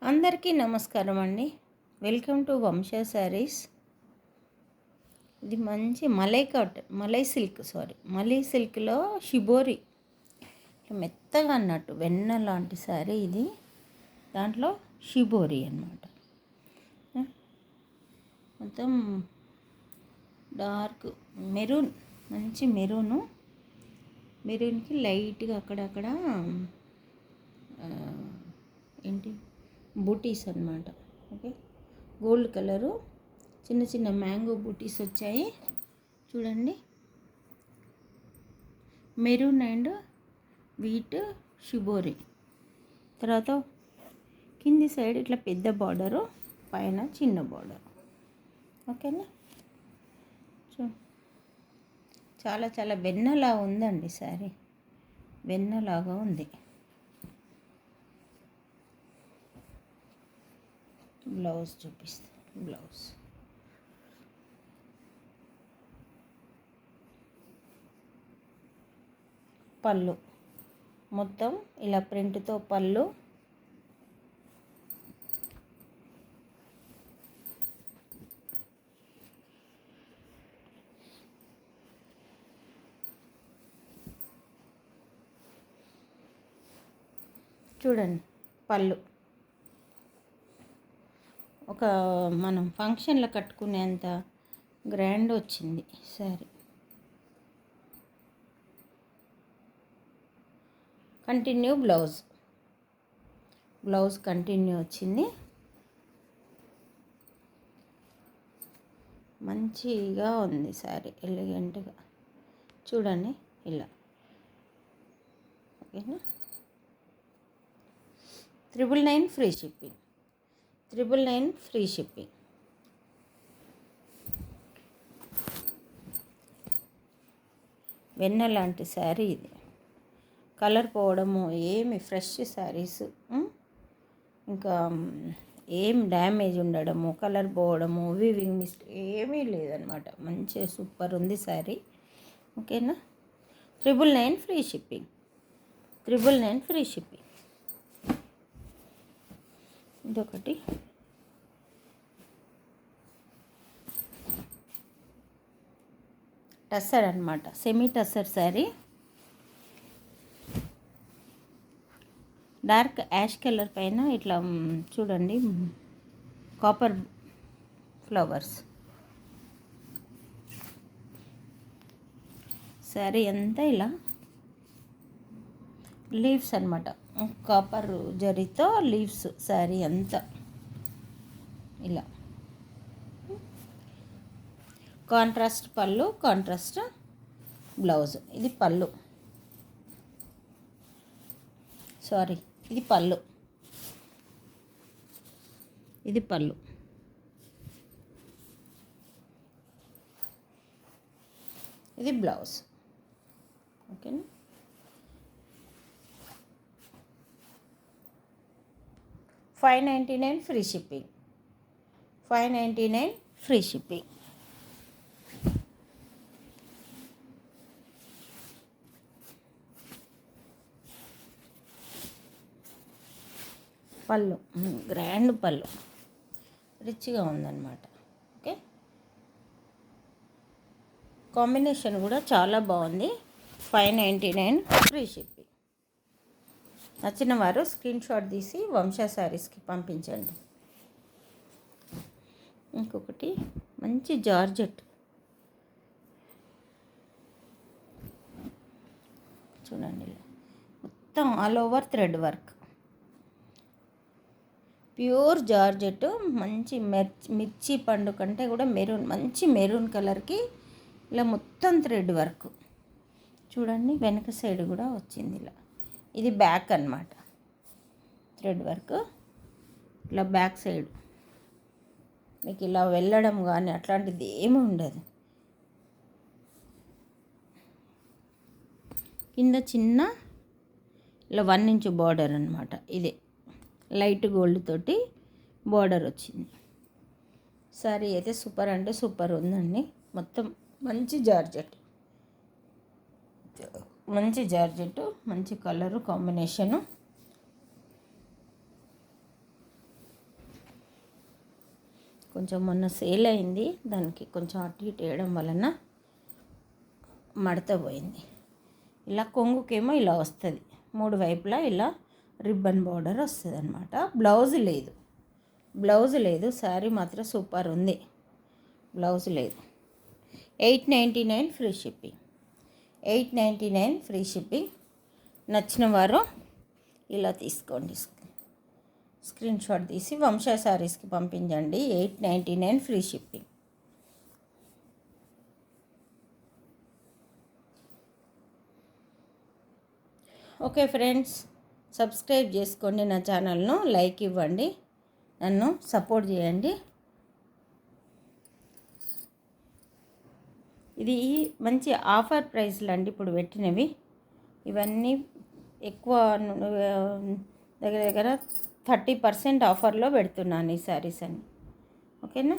అందరికీ నమస్కారం అండి. వెల్కమ్ టు వంశ శారీస్. ఇది మంచి మలై సిల్క్లో షిబోరి మెత్తగా అన్నట్టు వెన్న లాంటి శారీ ఇది. దాంట్లో షిబోరి అన్నమాట. మొత్తం డార్క్ మెరూన్, మంచి మెరూన్కి లైట్గా అక్కడక్కడ ఏంటి బూటీస్ అన్నమాట. ఓకే, గోల్డ్ కలరు చిన్న చిన్న మ్యాంగో బూటీస్ వచ్చాయి చూడండి. Maroon and wheat shibori. తర్వాత కింది సైడ్ ఇట్లా పెద్ద బార్డరు, పైన చిన్న బార్డర్. ఓకేనా, చాలా చాలా వెన్నలా ఉందండి శారీ, వెన్నలాగా ఉంది. బ్లౌజ్ చూపిస్తాను. బ్లౌజ్ పళ్ళు మొత్తం ఇలా ప్రింట్తో పళ్ళు. చూడండి, పళ్ళు ఒక మనం ఫంక్షన్లో కట్టుకునేంత గ్రాండ్ వచ్చింది శారీ. కంటిన్యూ బ్లౌజ్ కంటిన్యూ వచ్చింది. మంచిగా ఉంది శారీ, ఎలిగెంట్గా చూడండి ఇలా. ఓకేనా, 999 ఫ్రీ షిప్పింగ్. 999 free shipping. వెన్న లాంటి శారీ ఇది. కలర్ పోవడము ఏమి, ఫ్రెష్ శారీస్, ఇంకా ఏం డ్యామేజ్ ఉండడము, కలర్ పోవడము, వీవింగ్ మిస్టేక్ ఏమీ లేదనమాట. మంచిగా సూపర్ ఉంది శారీ. ఓకేనా, 999 ఫ్రీ షిప్పింగ్. 999 free shipping. ఇదొకటి. టస్సర్ అనమాట, semi tussar sari. Dark ash colour పైన ఇట్లా చూడండి కాపర్ ఫ్లవర్స్. శారీ అంతా ఇలా లీవ్స్ అనమాట, కాపర్ జరీతో లీవ్స్. శారీ అంతా ఇలా కాంట్రాస్ట్ పళ్ళు, కాంట్రాస్ట్ బ్లౌజ్. ఇది పళ్ళు, సారీ ఇది పళ్ళు, ఇది పళ్ళు. ఇది బ్లౌజ్. ఓకేనా, 599 ఫ్రీ షిప్పింగ్. 599 free shipping. పళ్ళు గ్రాండ్ పళ్ళు, రిచ్గా ఉందన్నమాట. ఓకే, కాంబినేషన్ కూడా చాలా బాగుంది. 599 ఫ్రీ షిప్పింగ్. నచ్చిన వారు స్క్రీన్ షాట్ తీసి వంశ శారీస్కి పంపించండి. ఇంకొకటి మంచి జార్జెట్ చూడండి, మొత్తం all over thread work, pure georgette. మంచి మిర్చి పండు కంటే కూడా మెరూన్, మంచి మెరూన్ కలర్కి ఇలా మొత్తం థ్రెడ్ వర్క్ చూడండి. వెనక సైడ్ కూడా వచ్చింది ఇలా. ఇది బ్యాక్ అన్నమాట, థ్రెడ్ వర్క్ ఇలా బ్యాక్ సైడ్. మీకు ఇలా వెళ్ళడం కానీ అట్లాంటిది ఏమీ ఉండదు. కింద చిన్న ఇలా 1 ఇంచ్ బార్డర్ అనమాట. ఇదే లైట్ గోల్డ్ తోటి బార్డర్ వచ్చింది. శారీ అయితే సూపర్ అంటే సూపర్ ఉందండి. మొత్తం మంచి జార్జెట్, మంచి కలరు కాంబినేషను. కొంచెం మొన్న సేల్ అయింది, దానికి కొంచెం అటు ఇటు వేయడం వలన మడత పోయింది. ఇలా కొంగుకేమో ఇలా వస్తుంది, 3 వైపులా ఇలా రిబ్బన్ బార్డర్ వస్తుంది అనమాట. బ్లౌజ్ లేదు, శారీ మాత్రం సూపర్ ఉంది. బ్లౌజ్ లేదు. 899 ఫ్రీ షిప్పింగ్. 899 free shipping. నచ్చిన వారు ఇలా తీసుకోండి, స్క్రీన్ షాట్ తీసి వంశ శారీస్కి పంపించండి. 899 free shipping. Okay friends, subscribe చేసుకోండి నా ఛానల్ను, లైక్ ఇవ్వండి, నన్ను సపోర్ట్ చేయండి. ఇది మంచి ఆఫర్ ప్రైస్లు అండి ఇప్పుడు పెట్టినవి. ఇవన్నీ ఎక్కువ దగ్గర 30% ఆఫర్లో పెడుతున్నాను ఈ శారీస్ అని. ఓకేనా,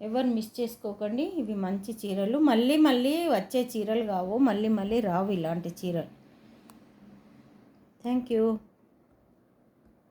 ఎవరు మిస్ చేసుకోకండి. ఇవి మంచి చీరలు, మళ్ళీ వచ్చే చీరలు కావు, మళ్ళీ రావు ఇలాంటి చీరలు. Thank you.